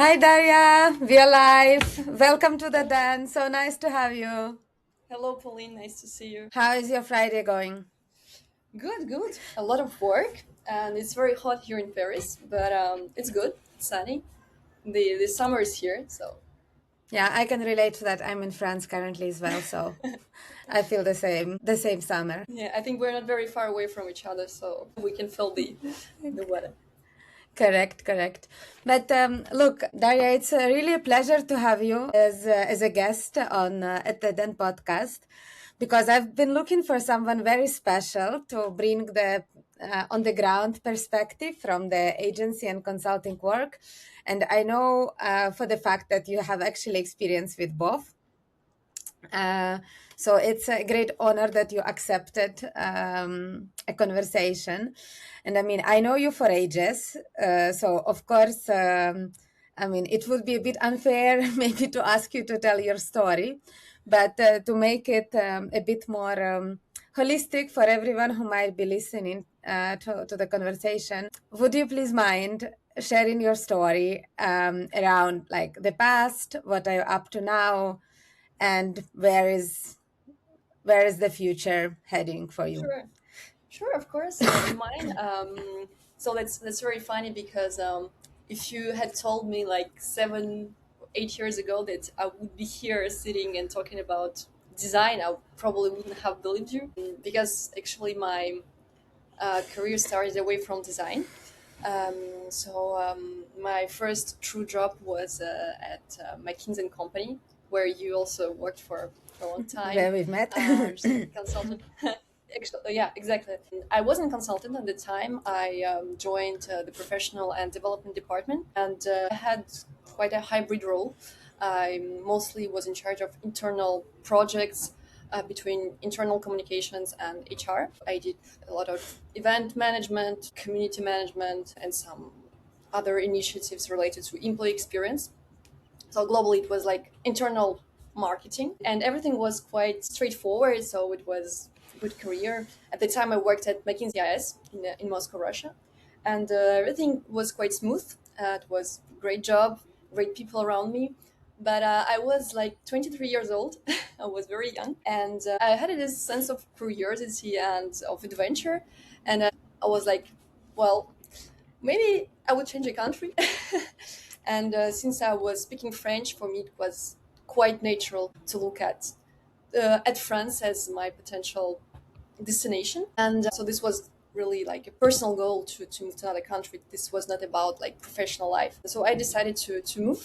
Hi Daria, we are live. Welcome to the dance. So nice to have you. Hello, Pauline. Nice to see you. How is your Friday going? Good, good. A lot of work, and it's very hot here in Paris, but it's good. It's sunny. The summer is here, so Yeah, I can relate to that. I'm in France currently as well, so I feel the same summer. yeah, I think we're not very far away from each other, so we can feel the weather. Correct, correct. But look, Daria, it's really a pleasure to have you as a guest on at the Den podcast because I've been looking for someone very special to bring the on the ground perspective from the agency and consulting work, and I know for the fact that you have actually experience with both. Uh, so it's a great honor that you accepted a conversation. And I mean, I know you for ages. So, of course, I mean, it would be a bit unfair maybe to ask you to tell your story, but to make it a bit more holistic for everyone who might be listening to the conversation, would you please mind sharing your story around like the past, what are you up to now? And where is the future heading for you? Sure, sure, of course. I don't mind. So that's very funny because if you had told me like 8 years ago that I would be here sitting and talking about design, I probably wouldn't have believed you because actually my career started away from design. My first true job was at McKinsey Company, where you also worked for a long time, Where we've met. just like a consultant. Actually, yeah, exactly. I wasn't a consultant at the time. I joined the professional and development department, and I had quite a hybrid role. I mostly was in charge of internal projects between internal communications and HR. I did a lot of event management, community management, and some other initiatives related to employee experience. So globally, it was like internal marketing, and everything was quite straightforward. So it was a good career. At the time, I worked at McKinsey CIS in Moscow, Russia, and everything was quite smooth. It was a great job, great people around me. But I was like 23 years old. I was very young, and I had this sense of curiosity and of adventure. And I was like, well, maybe I would change the country. And since I was speaking French, for me it was quite natural to look at France as my potential destination. And so this was really like a personal goal to move to another country. This was not about like professional life. So I decided to move,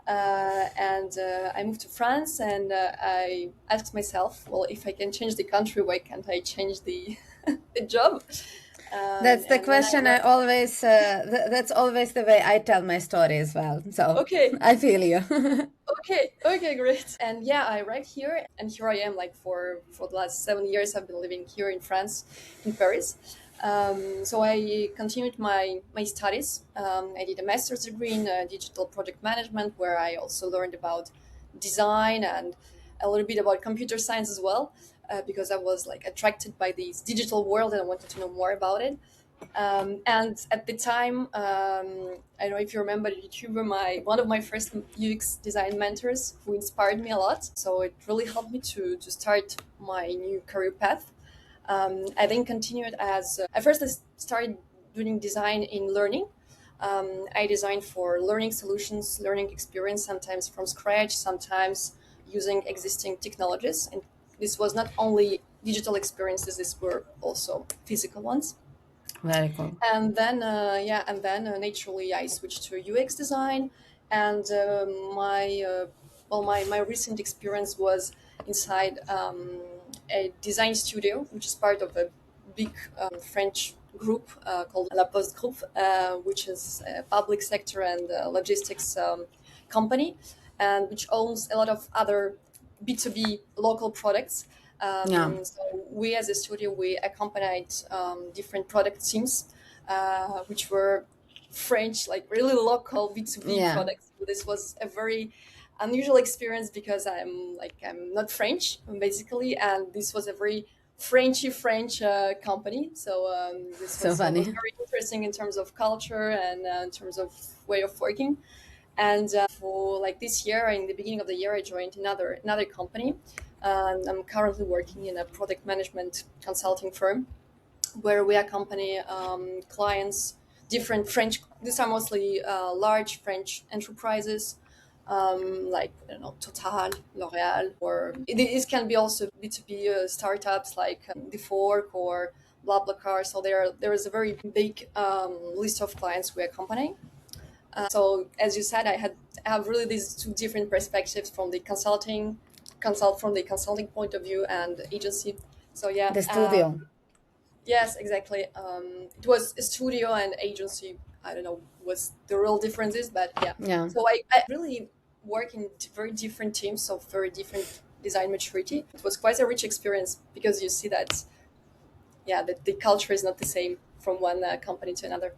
and I moved to France, and I asked myself, well, if I can change the country, why can't I change the the job? That's the And then I question I arrived. always that's always the way I tell my story as well, so Okay, I feel you. okay, great. And yeah, I arrived here, and here I am. Like for the last 7 years, I've been living here in France, in Paris. So I continued my studies. I did a master's degree in digital project management, where I also learned about design and a little bit about computer science as well, because I was like attracted by this digital world and I wanted to know more about it. And at the time, I don't know if you remember the YouTuber, my one of my first UX design mentors, who inspired me a lot. So it really helped me to start my new career path. I then continued as at first I started doing design in learning. I designed for learning solutions, learning experience, sometimes from scratch, sometimes using existing technologies. And this was not only digital experiences; these were also physical ones. Very cool. And then naturally I switched to UX design, and my recent experience was inside a design studio, which is part of a big French group called La Poste Group, which is a public sector and logistics company, and which owns a lot of other B2B local products. Yeah, So we as a studio, we accompanied different product teams, which were French, like really local B2B yeah, products. This was a very unusual experience because I'm not French basically, and this was a very Frenchy French company. So this so was funny. very interesting in terms of culture and in terms of way of working. And for like this year, in the beginning of the year, I joined another company. And I'm currently working in a product management consulting firm where we accompany clients, different French. These are mostly large French enterprises, like I don't know, Total, L'Oréal, or this can be also B2B startups like The Fork or BlaBlaCar. So there is a very big list of clients we accompany. So as you said, I have really these two different perspectives from the consulting point of view and agency. So yeah, The studio. yes, exactly. It was a studio and agency. I don't know what's the real differences, but yeah. Yeah. So I really work in very different teams, so very different design maturity. It was quite a rich experience because you see that, yeah, that the culture is not the same from one company to another.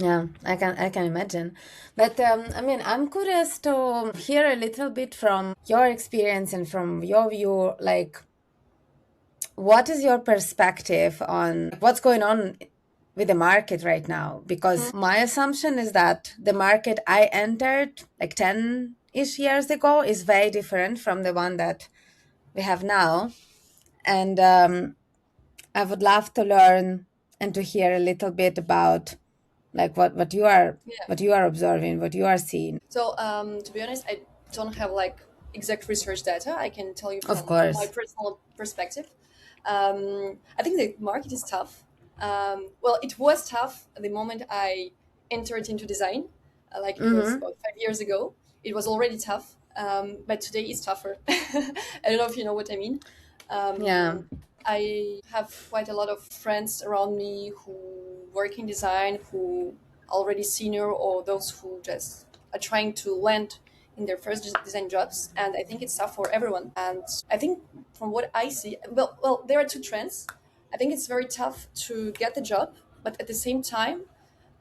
Yeah, I can imagine. But I mean, I'm curious to hear a little bit from your experience and from your view, like what is your perspective on what's going on with the market right now? Because my assumption is that the market I entered like 10-ish years ago is very different from the one that we have now. And I would love to learn and to hear a little bit about like Yeah. what you are observing, what you are seeing. So to be honest, I don't have like exact research data. I can tell you Of from my course. personal perspective. I think the market is tough. Well, it was tough at the moment I entered into design, like it was Mm-hmm. about 5 years ago. It was already tough, but today it's tougher. I don't know if you know what I mean. Yeah. Um, I have quite a lot of friends around me who work in design, who already senior or those who just are trying to land in their first design jobs, and I think it's tough for everyone. And I think from what I see, well, there are two trends. I think it's very tough to get the job, but at the same time,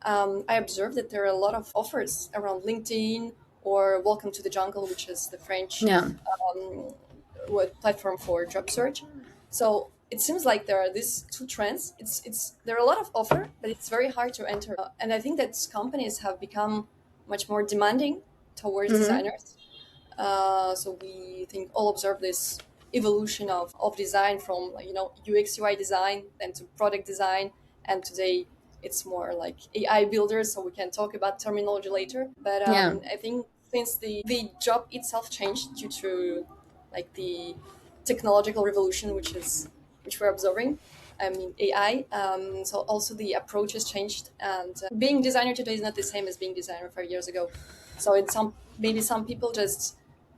I observed that there are a lot of offers around LinkedIn or Welcome to the Jungle, which is the French Yeah. um, platform for job search. So it seems like there are these two trends. It's there are a lot of offer, but it's very hard to enter. And I think that companies have become much more demanding towards Mm-hmm. designers. So we think all observe this evolution of design from UX UI design then to product design, and today it's more like AI builders. So we can talk about terminology later. But Yeah. I think since the job itself changed due to like the technological revolution, which we're observing. I mean AI. So also the approach has changed, and being designer today is not the same as being designer 5 years ago. So in maybe some people just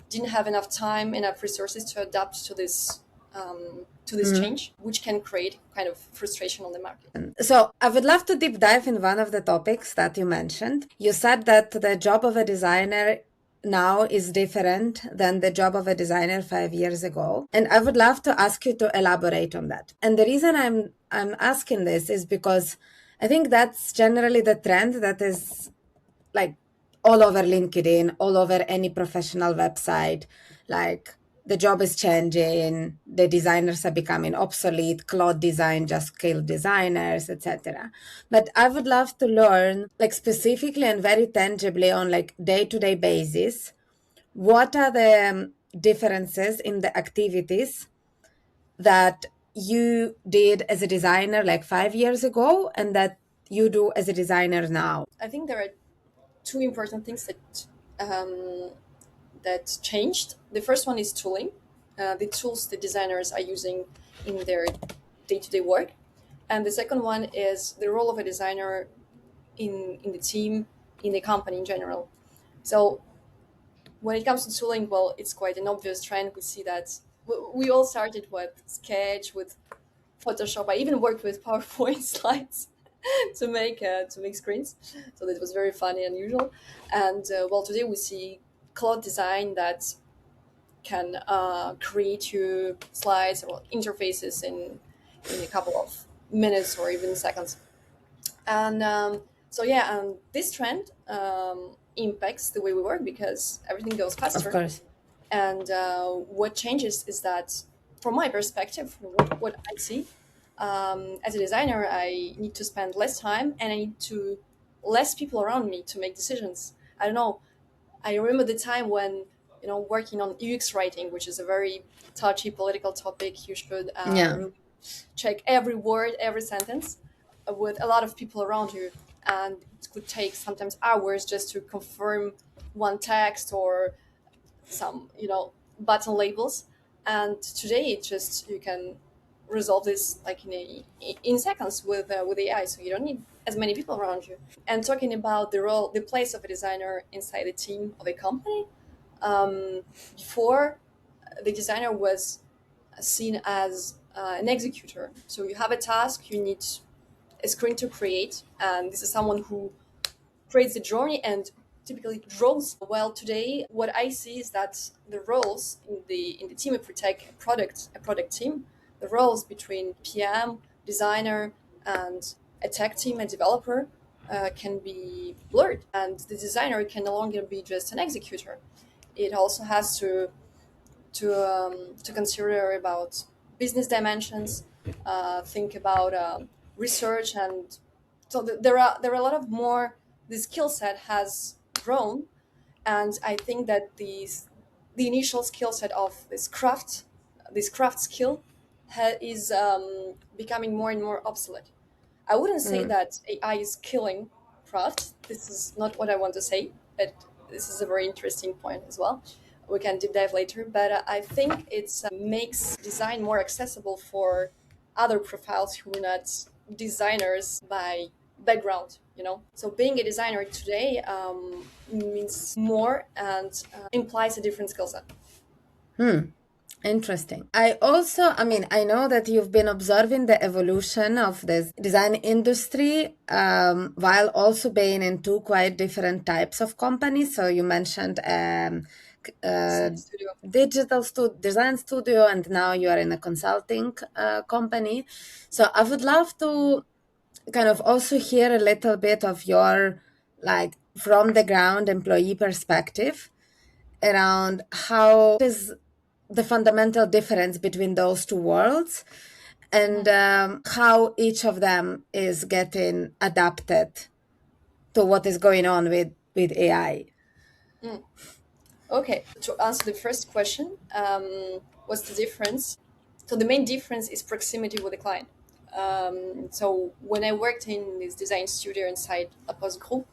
didn't have enough time, enough resources to adapt to this Mm-hmm. change, which can create kind of frustration on the market. So I would love to deep dive in one of the topics that you mentioned. You said that the job of a designer now is different than the job of a designer 5 years ago. And I would love to ask you to elaborate on that. And the reason I'm asking this is because I think that's generally the trend that is like all over LinkedIn, all over any professional website. Like the job is changing, the designers are becoming obsolete, cloud design just killed designers, etc. But I would love to learn, like specifically and very tangibly on like day-to-day basis, what are the differences in the activities that you did as a designer like 5 years ago and that you do as a designer now? I think there are two important things um, that changed. The first one is tooling, the tools the designers are using in their day-to-day work, and the second one is the role of a designer in the team, in the company in general. So when it comes to tooling, well, it's quite an obvious trend. We see that we all started with Sketch, with Photoshop. I even worked with PowerPoint slides to make screens. So that was very funny and unusual. And well, today we see cloud design that can create you slides or interfaces in a couple of minutes or even seconds. And so yeah, this trend impacts the way we work because everything goes Of faster. course. And what changes is that, from my perspective, what I see as a designer, I need to spend less time and I need to less people around me to make decisions. I don't know. I remember the time when, working on UX writing, which is a very touchy political topic. You should Yeah. really check every word, every sentence, with a lot of people around you, and it could take sometimes hours just to confirm one text or some, button labels. And today, it just you can resolve this like in seconds with AI. So you don't need as many people around you. And talking about the place of a designer inside the team of a company, um, before the designer was seen as an executor. So you have a task, you need a screen to create, and this is someone who creates the journey and typically draws. Well, today what I see is that the roles in the team, if we take a product team, the roles between PM, designer, and a tech team, a developer, can be blurred, and the designer can no longer be just an executor. It also has to consider about business dimensions, think about research, and so there are a lot of more. The skill set has grown, and I think that the initial skill set of this craft skill is becoming more and more obsolete. I wouldn't say Mm. that AI is killing craft. This is not what I want to say, but this is a very interesting point as well. We can deep dive later, but I think it makes design more accessible for other profiles who are not designers by background. So being a designer today means more and implies a different skill set. Hmm. Interesting. I mean, I know that you've been observing the evolution of this design industry while also being in two quite different types of companies. So you mentioned uh, Design studio. design studio, and now you are in a consulting company. So I would love to kind of also hear a little bit of your, like, from the ground employee perspective around how is the fundamental difference between those two worlds, and how each of them is getting adapted to what is going on with AI. Mm. Okay, to answer the first question, what's the difference? So the main difference is proximity with the client. So when I worked in this design studio inside a Poste Group,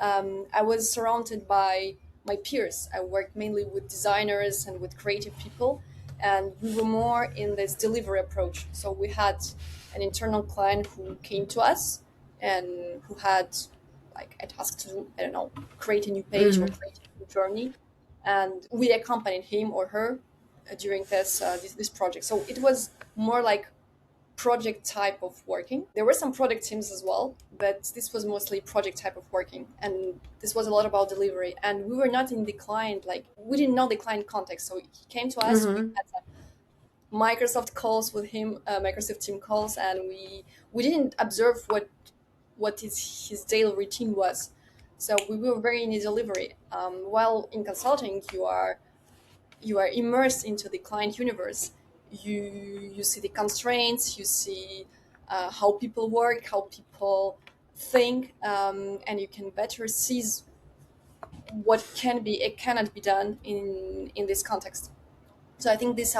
I was surrounded by my peers. I worked mainly with designers and with creative people, and we were more in this delivery approach. So we had an internal client who came to us and who had like a task to do, I don't know, create a new page or Mm-hmm. create a new journey, and we accompanied him or her during this project. So it was more like project type of working. There were some product teams as well, but this was mostly project type of working. And this was a lot about delivery. And we were not in the client, like, we didn't know the client context. So he came to us, we Mm-hmm. had Microsoft calls with him, Microsoft team calls, and we didn't observe what his daily routine was. So we were very in his delivery. While in consulting, you are immersed into the client universe. You see the constraints, you see how people work, how people think, and you can better seize what it cannot be done in this context. So I think this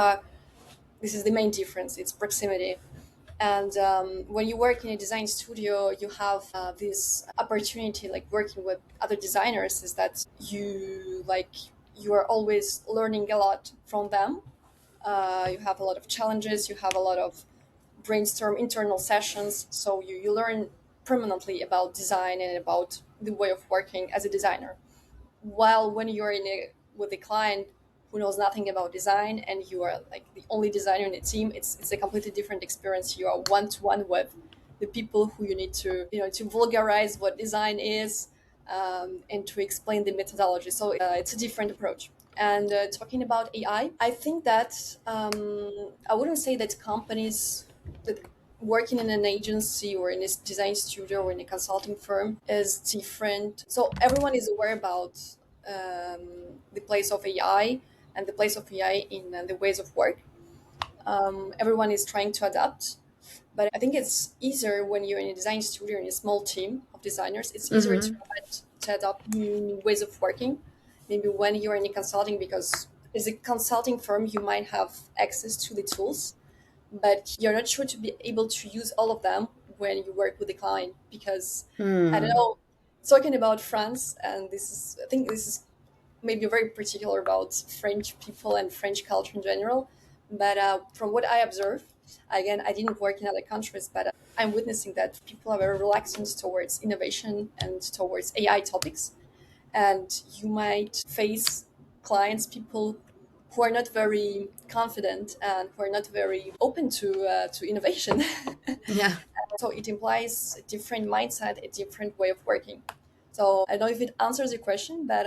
is the main difference. It's proximity. And when you work in a design studio, you have this opportunity, like working with other designers, is that you are always learning a lot from them. You have a lot of challenges, you have a lot of brainstorm internal sessions, so you learn permanently about design and about the way of working as a designer. While when you're with a client who knows nothing about design and you are like the only designer in the team, it's a completely different experience. You are one-to-one with the people who you need to vulgarize what design is, and to explain the methodology. So it's a different approach. And talking about AI, I think that I wouldn't say that companies that working in an agency or in a design studio or in a consulting firm is different. So everyone is aware about the place of AI and the place of AI in the ways of work. Everyone is trying to adapt, but I think it's easier when you're in a design studio in a small team of designers. It's easier to Mm-hmm. adopt new ways of working maybe when you're in a consulting, because as a consulting firm, you might have access to the tools, but you're not sure to be able to use all of them when you work with the client. Because I don't know, talking about France, and I think this is maybe very particular about French people and French culture in general. But from what I observe, again, I didn't work in other countries, but I'm witnessing that people are very reluctant towards innovation and towards AI topics. And you might face clients, people who are not very confident and who are not very open to innovation. Yeah. So it implies a different mindset, a different way of working. So I don't know if it answers your question, but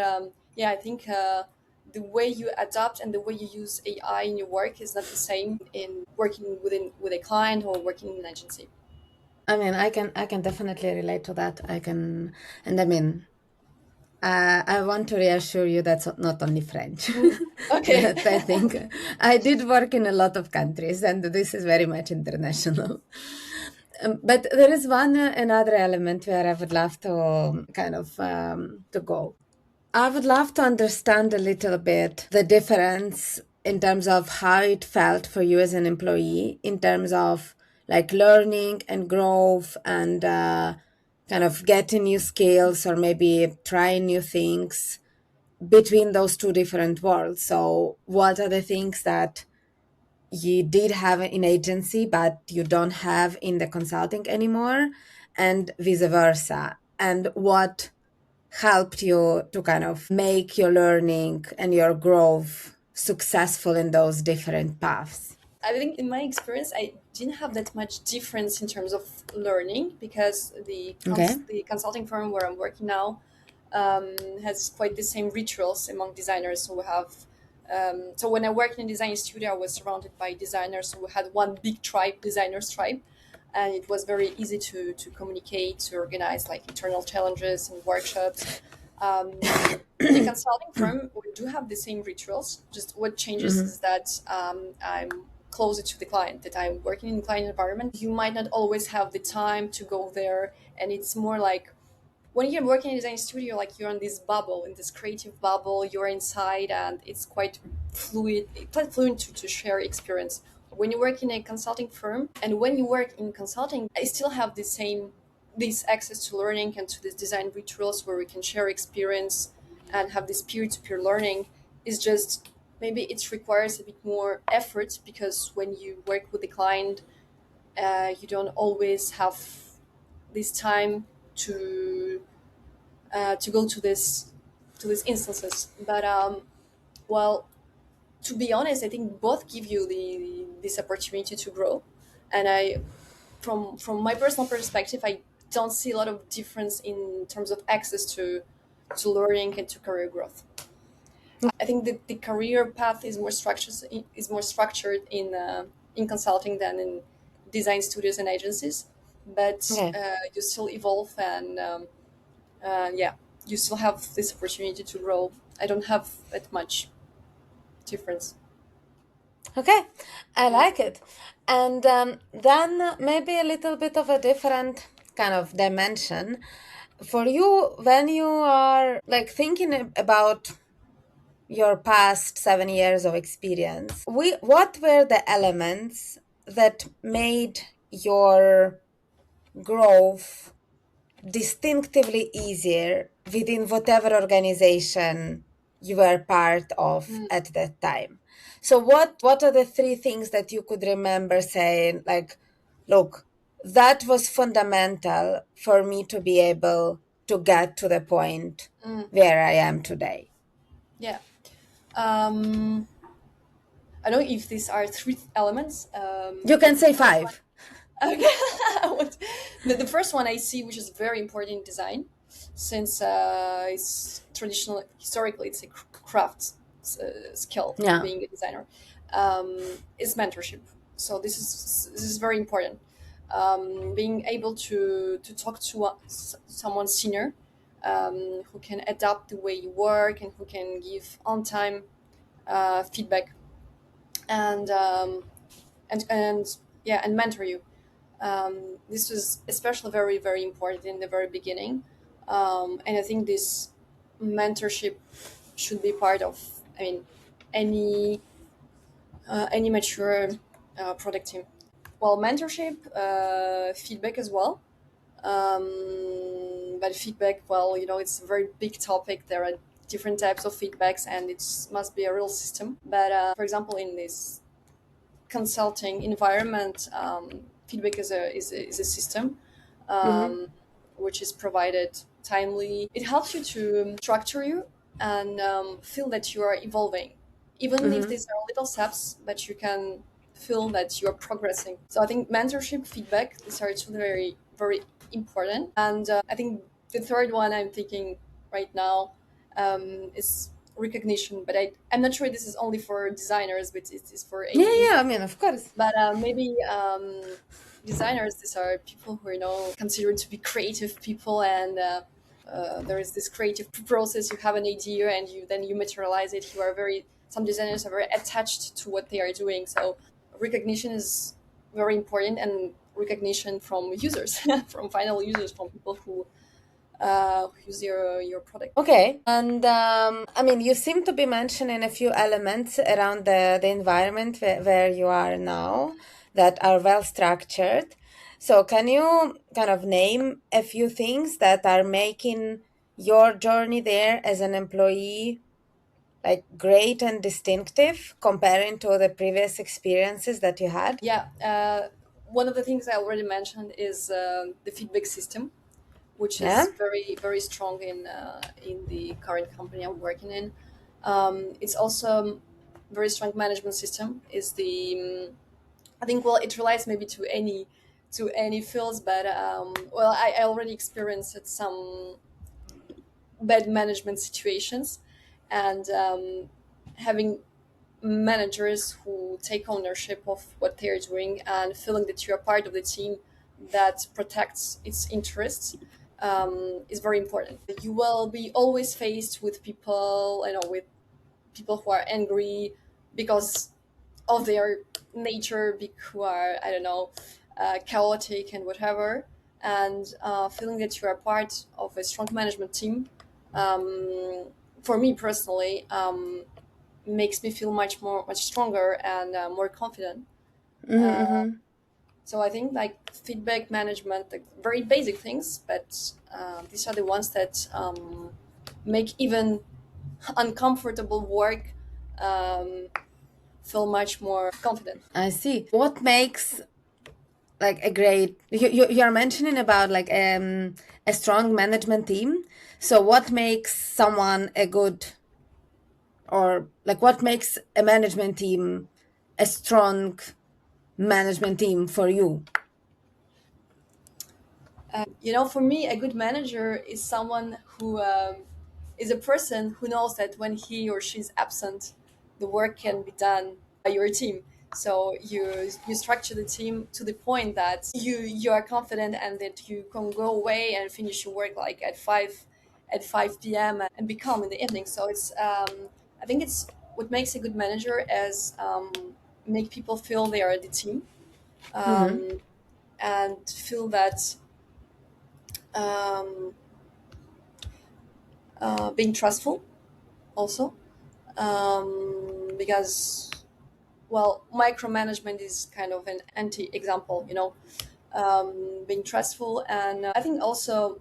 yeah, I think the way you adapt and the way you use AI in your work is not the same in working with a client or working in an agency. I mean, I can definitely relate to that. And I mean, I want to reassure you that's not only French. Okay. That I think I did work in a lot of countries, and this is very much international. But there is one another element where I would love to kind of to go. I would love to understand a little bit the difference in terms of how it felt for you as an employee, in terms of like learning and growth and kind of getting new skills or maybe trying new things between those two different worlds. So, what are the things that you did have in agency, but you don't have in the consulting anymore, and vice versa? And what helped you to kind of make your learning and your growth successful in those different paths? I think in my experience, I didn't have that much difference in terms of learning, because Okay. the consulting firm where I'm working now has quite the same rituals among designers. So we have so when I worked in a design studio, I was surrounded by designers. So we had one big tribe, designers tribe, and it was very easy to communicate, to organize like internal challenges and workshops. In a consulting firm, we do have the same rituals. Just what changes Mm-hmm. is that I'm closer to the client, that I'm working in the client environment. You might not always have the time to go there, and it's more like when you're working in a design studio, like you're in this bubble, in this creative bubble, you're inside, and it's quite fluid to share experience. When you work in a consulting firm, and when you work in consulting, I still have this access to learning and to these design rituals where we can share experience and have this peer-to-peer learning. Is just maybe it requires a bit more effort, because when you work with the client, you don't always have this time to to go to these instances. But well, to be honest, I think both give you this opportunity to grow. And from my personal perspective, I don't see a lot of difference in terms of access to learning and to career growth. I think that the career path is more structured in consulting than in design studios and agencies. But Okay. you still evolve, and yeah, you still have this opportunity to grow. I don't have that much difference. Okay. I Yeah. like it. And then maybe a little bit of a different kind of dimension for you when you are like thinking about your past 7 years of experience. What were the elements that made your growth distinctively easier within whatever organization you were part of Mm, at that time? So what are the three things that you could remember saying like, look, that was fundamental for me to be able to get to the point mm, where I am today? yeah. Um, I don't know if these are three elements, You but can the say first one, five. okay. The first one I see, which is very important in design, since it's traditional, historically, it's a craft skill, Yeah. being a designer, is mentorship. So this is very important. Being able to talk to someone senior, who can adapt the way you work and who can give on time feedback, and and yeah, and mentor you. This was especially very, very important in the very beginning. And I think this mentorship should be part of, I mean, any mature product team. Well, mentorship, feedback as well. But feedback, well, it's a very big topic. There are different types of feedbacks, and it must be a real system. But for example, in this consulting environment, feedback is a system, Mm-hmm. which is provided timely. It helps you to structure you and feel that you are evolving, even if Mm-hmm. these are little steps that you can feel that you are progressing. So I think mentorship, feedback, these are two very, very important. And I think the third one I'm thinking right now is recognition. But I'm not sure this is only for designers, but it is for Yeah, any. yeah. I mean, of course. But maybe designers, these are people who are considered to be creative people, and there is this creative process. You have an idea, and you materialize it. Some designers are very attached to what they are doing. So recognition is very important, and recognition from users, from final users, from people who use your product. Okay. And I mean, you seem to be mentioning a few elements around the environment where you are now that are well structured. So, can you kind of name a few things that are making your journey there as an employee like great and distinctive comparing to the previous experiences that you had? Yeah, one of the things I already mentioned is the feedback system, which Yeah. is very, very strong in the current company I'm working in. It's also very strong management system. Is the I think, well, it relies maybe to any fields, but well, I already experienced some bad management situations, and having managers who take ownership of what they're doing and feeling that you're part of the team that protects its interests is very important. You will be always faced with people, with people who are angry because of their nature, who are, I don't know, chaotic and whatever. And feeling that you are part of a strong management team, um, for me personally, makes me feel much stronger and more confident. Mm-hmm. So I think like feedback management, like very basic things, but these are the ones that make even uncomfortable work um, feel much more confident. I see. What makes like a great you're mentioning about like a strong management team. So what makes someone a good or like what makes a management team a strong management team for you? For me, a good manager is someone who is a person who knows that when he or she is absent, the work can be done by your team. So you structure the team to the point that you are confident and that you can go away and finish your work like at 5 p.m. and be calm in the evening. So I think it's what makes a good manager as make people feel they are the team, Mm-hmm. um, and feel that um, being trustful also, because, well, micromanagement is kind of an anti-example, being trustful, and I think also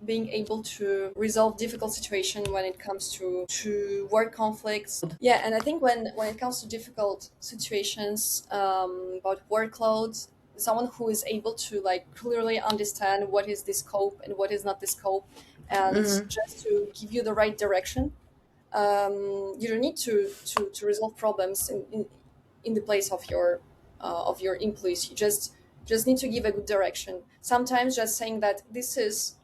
being able to resolve difficult situation when it comes to work conflicts. Yeah, and I think when it comes to difficult situations, about workloads, someone who is able to like clearly understand what is the scope and what is not the scope, and Mm-hmm. just to give you the right direction. You don't need to resolve problems in the place of your employees. You just need to give a good direction. Sometimes just saying that this is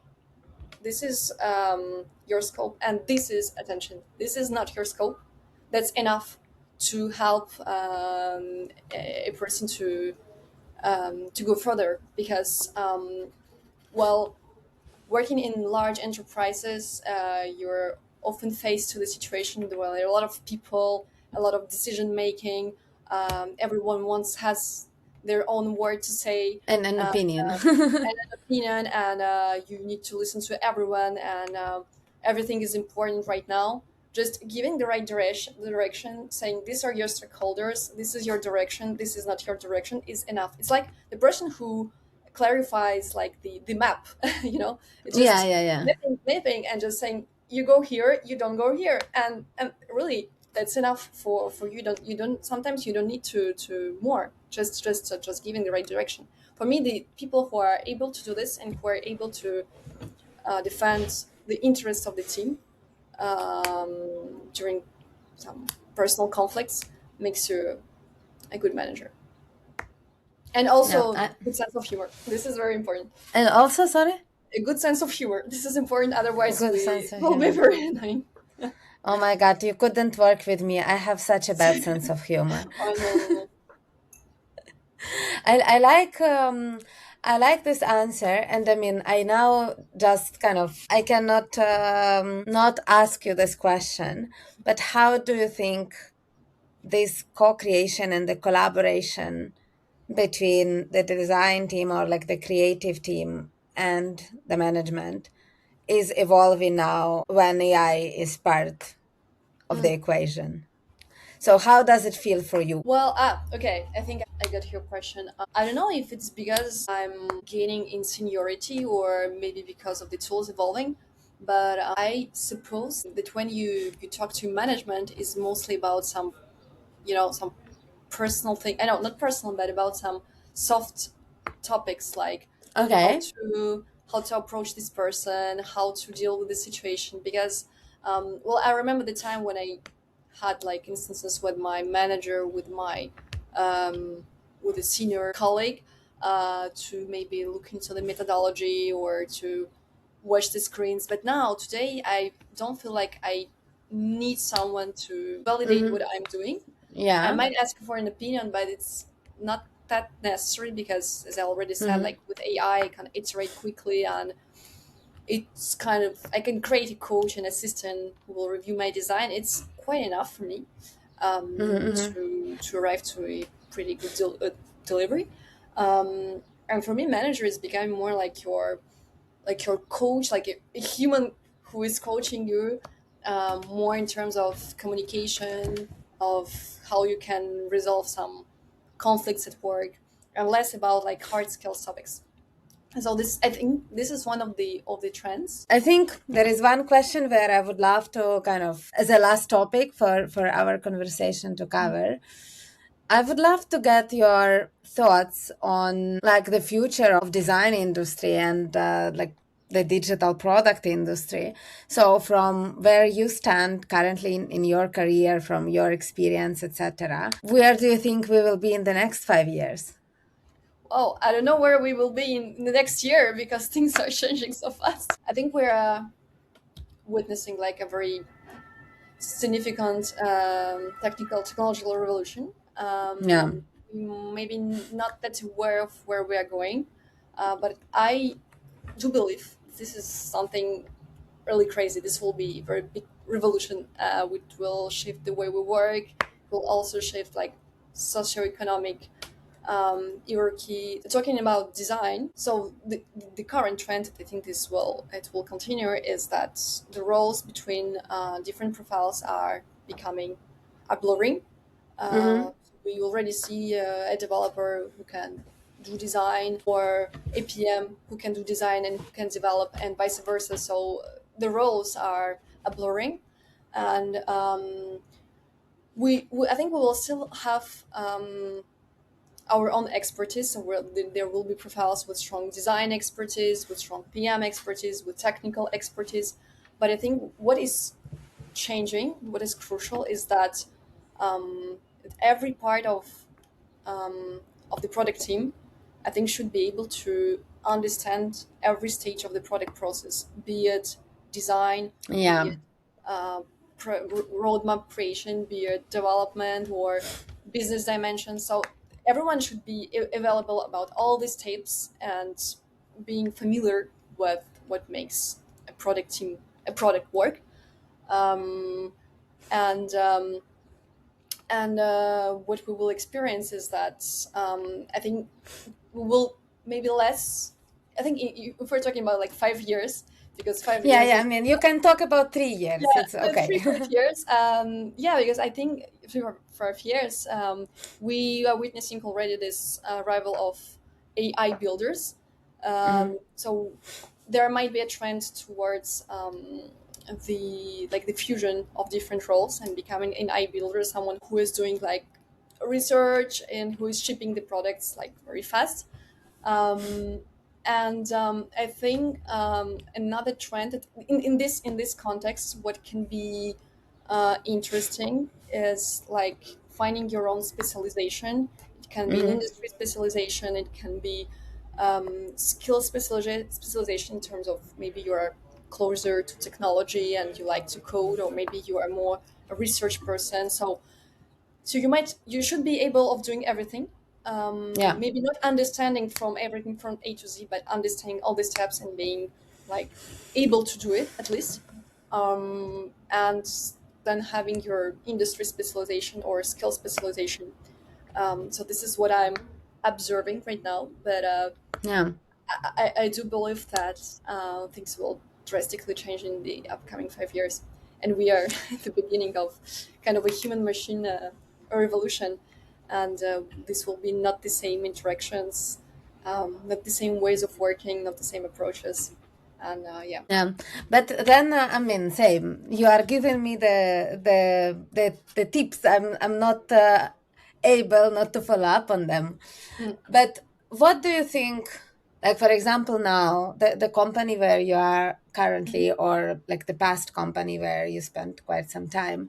your scope, and this is attention, this is not your scope, that's enough to help a person to go further. Because well, working in large enterprises, you're often faced to the situation where there are a lot of people, a lot of decision making. Everyone wants has their own word to say, And an opinion. and an opinion, and you need to listen to everyone, and everything is important right now. just giving the right direction, saying these are your stakeholders, this is your direction, this is not your direction, is enough. It's like the person who clarifies like the map, it's Yeah, just yeah, yeah. mapping and just saying you go here, you don't go here, and really that's enough for you. Don't sometimes you don't need to more, just giving the right direction. For me, the people who are able to do this and who are able to defend the interests of the team during some personal conflicts makes you a good manager. And Yeah. also good sense of humor. This is very important. And also, sorry? A good sense of humor. This is important. Otherwise, Good we sense of will be humor. very annoying. Oh my God, you couldn't work with me. I have such a bad sense of humor. Oh, no, no, no. I like I like this answer, and I mean I now just kind of I cannot not ask you this question, but how do you think this co-creation and the collaboration between the design team or like the creative team and the management is evolving now when AI is part of the equation? So how does it feel for you? Well, okay. I think I got your question. I don't know if it's because I'm gaining in seniority or maybe because of the tools evolving, but I suppose that when you talk to management is mostly about some personal thing. I know not personal, but about some soft topics like how Okay. to how to approach this person, how to deal with the situation. Because, well, I remember the time when I had like instances with my manager, with a senior colleague, to maybe look into the methodology or to watch the screens. But now today, I don't feel like I need someone to validate what Mm-hmm. I'm doing. I Yeah. might ask for an opinion, but it's not that necessary because, as I already said, Mm-hmm. like with AI, I can iterate quickly, and it's kind of I can create a coach and assistant who will review my design. It's quite enough for me Mm-hmm. to arrive to a pretty good delivery. And for me, manager is becoming more like your coach, like a human who is coaching you, more in terms of communication, of how you can resolve some conflicts at work, and less about like hard skills topics. So this, I think, this is one of the trends. I think there is one question where I would love to kind of, as a last topic for our conversation to cover, I would love to get your thoughts on like the future of design industry and like the digital product industry. So from where you stand currently in your career, from your experience, etc., where do you think we will be in the next 5 years? Oh, I don't know where we will be in the next year because things are changing so fast. I think we're witnessing like a very significant technological revolution. Yeah. Maybe not that aware of where we are going, but I do believe this is something really crazy. This will be a very big revolution, which will shift the way we work. Will also shift like socioeconomic hierarchy. Talking about design, so the current trend, I think it will continue, is that the roles between different profiles are blurring. Mm-hmm. uh, we already see a developer who can do design, or a PM who can do design and who can develop, and vice versa. So the roles are blurring, and we I think we will still have our own expertise. So there will be profiles with strong design expertise, with strong PM expertise, with technical expertise. But I think what is changing, what is crucial, is that every part of the product team, I think, should be able to understand every stage of the product process, be it design, be Yeah. it uh, roadmap creation, be it development or business dimensions. So everyone should be available about all these tapes and being familiar with what makes a product team, a product work. Um, and what we will experience is that I think we will maybe less. I think if we're talking about like 5 years, because 5 years Yeah. I is mean, you can talk about 3 years. yeah, It's okay. 3 4 years. Yeah, because I think 3 or 5 years, we are witnessing already this arrival of AI builders. Hmm. So there might be a trend towards the fusion of different roles and becoming an AI builder, someone who is doing like research and who is shipping the products like very fast. Um, and I think another trend in this context, what can be interesting is like finding your own specialization. It can be an Hmm. industry specialization. It can be skill specialization in terms of maybe you are closer to technology and you like to code, or maybe you are more a research person. So you should be able of doing everything, Yeah. maybe not understanding from everything from A to Z, but understanding all the steps and being like able to do it at least, and then having your industry specialization or skill specialization. So this is what I'm observing right now, but Yeah. I do believe that things will drastically change in the upcoming 5 years, and we are at the beginning of kind of a human machine revolution, and this will be not the same interactions, not the same ways of working, not the same approaches, and yeah. Yeah, but then I mean, same. You are giving me the tips. I'm not able not to follow up on them. Mm. But what do you think? Like for example, now the company where you are currently, or like the past company where you spent quite some time,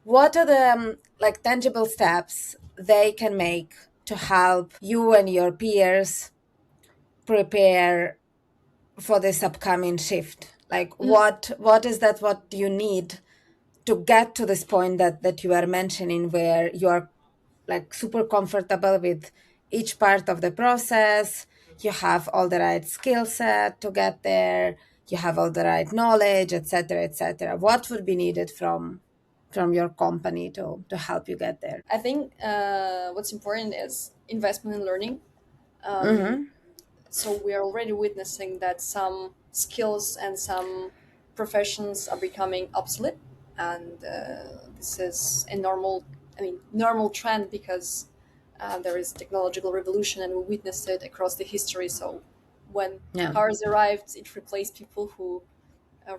what are the like tangible steps they can make to help you and your peers prepare for this upcoming shift? Like Mm. what is that what you need to get to this point that you are mentioning, where you are like super comfortable with each part of the process, you have all the right skill set to get there, you have all the right knowledge, etc., etc.? What would be needed from your company to help you get there? I think what's important is investment in learning. Um, Mm-hmm. so we are already witnessing that some skills and some professions are becoming obsolete, and this is a normal trend, because there is technological revolution and we witnessed it across the history. So when Yeah. cars arrived, it replaced people who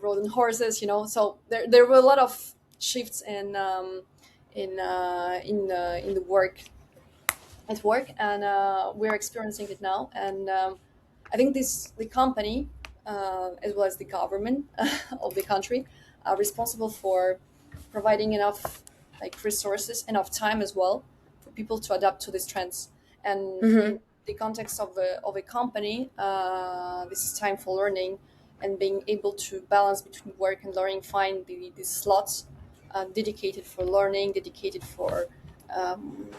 rode on horses, so there were a lot of shifts in the work at work, and we're experiencing it now. And I think the company, as well as the government of the country, are responsible for providing enough like resources, enough time as well, for people to adapt to these trends. And Mm-hmm. in the context of a company, this is time for learning and being able to balance between work and learning, find the slots dedicated for learning, dedicated for um,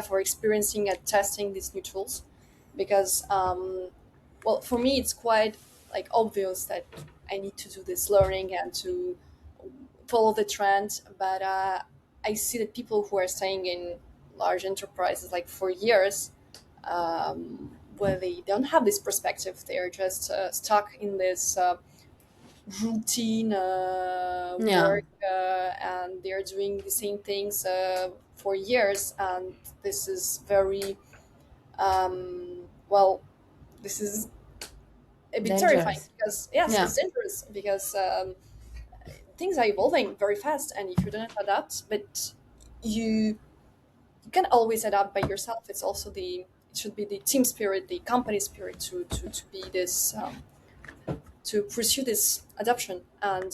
for experiencing and testing these new tools. Because well, for me it's quite like obvious that I need to do this learning and to follow the trend, but I see that people who are staying in large enterprises like for years, where they don't have this perspective, they're just stuck in this routine Yeah. work, and they're doing the same things for years, and this is very well, this is a bit terrifying, Dangerous. because yes, Yeah. it's dangerous, because things are evolving very fast, and if you don't adapt, but you you can always adapt by yourself. It's also it should be the team spirit, the company spirit, to be this to pursue this adoption. And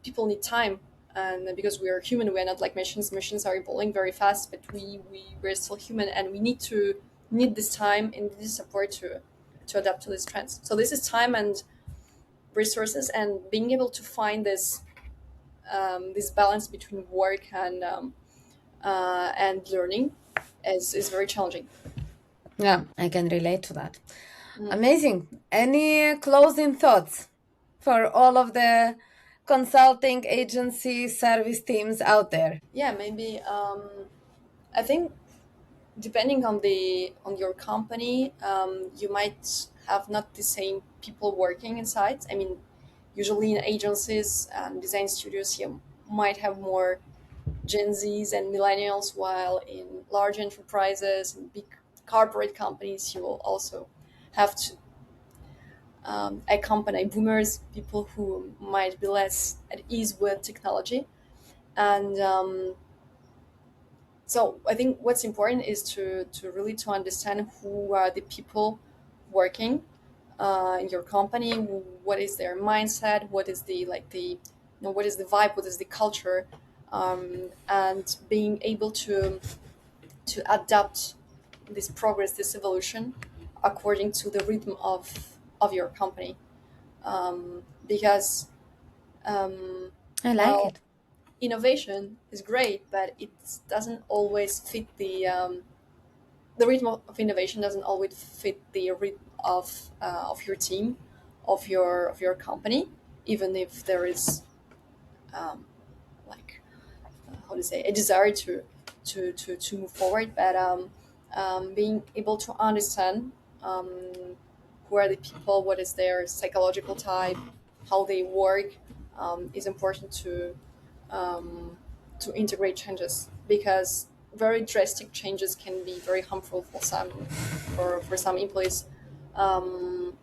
people need time, and because we are human, we are not like machines are evolving very fast, but we're still human, and we need this time and this support to adapt to these trends. So this is time and resources, and being able to find this balance between work and learning is very challenging. Yeah, I can relate to that. Mm. Amazing. Any closing thoughts for all of the consulting agency service teams out there? Yeah, maybe I think depending on your company, you might have not the same people working inside. I mean, Usually in agencies and design studios, you might have more Gen Zs and millennials, while in large enterprises and big corporate companies, you will also have to accompany boomers, people who might be less at ease with technology. And so I think what's important is to really to understand who are the people working in your company, what is their mindset, what is the like the what is the vibe, what is the culture, and being able to adapt this progress, this evolution, according to the rhythm of your company. Because I like well, it. innovation is great, but it doesn't always fit the rhythm of innovation doesn't always fit the rhythm of your team, of your company, even if there is um, like how to say a desire to move forward. But being able to understand um, who are the people, what is their psychological type, how they work, is important um, to integrate changes, because very drastic changes can be very harmful for some employees, um,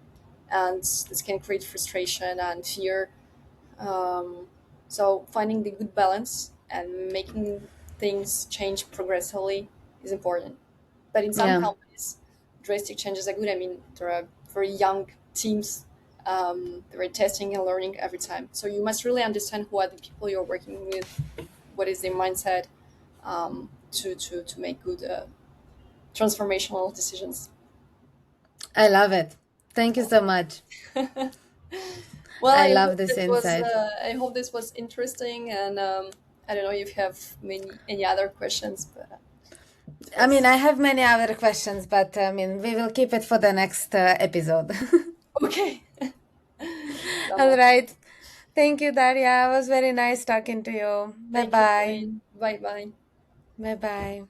and this can create frustration and fear. So finding the good balance and making things change progressively is important. But in some Yeah. companies, drastic changes are good. I mean, there are very young teams. They are testing and learning every time. So you must really understand who are the people you're working with, what is their mindset, to make good transformational decisions. I love it. Thank you so much. Well, I love this insight. I hope this was interesting, and I don't know if you have any other questions, but it I mean, was I have many other questions, but I mean, we will keep it for the next episode. okay. All So, right. Thank you, Daria. It was very nice talking to you. Bye thank you, bye. Pauline. Bye bye. Bye bye.